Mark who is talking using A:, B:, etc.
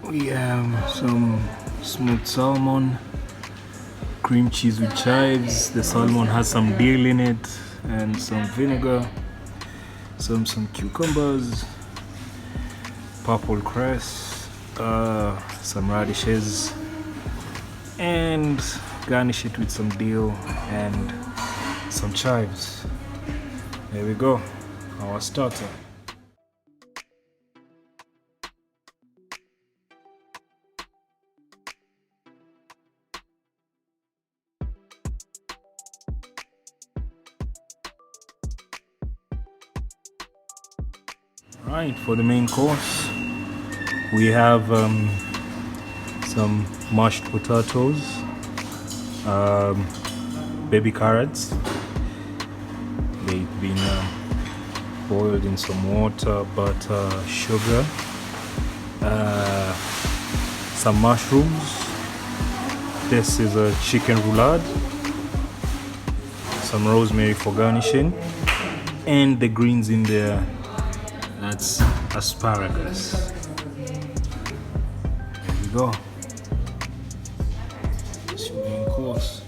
A: We have some smoked salmon, cream cheese with chives. The salmon has some dill in it and some vinegar, some cucumbers, purple cress, some radishes, and garnish it with some dill and some chives. There we go, our starter. Right, for the main course, we have some mashed potatoes, baby carrots. They've been boiled in some water, butter, sugar, some mushrooms. This is a chicken roulade, some rosemary for garnishing, and the greens in there. That's asparagus. There we go. That's your main course.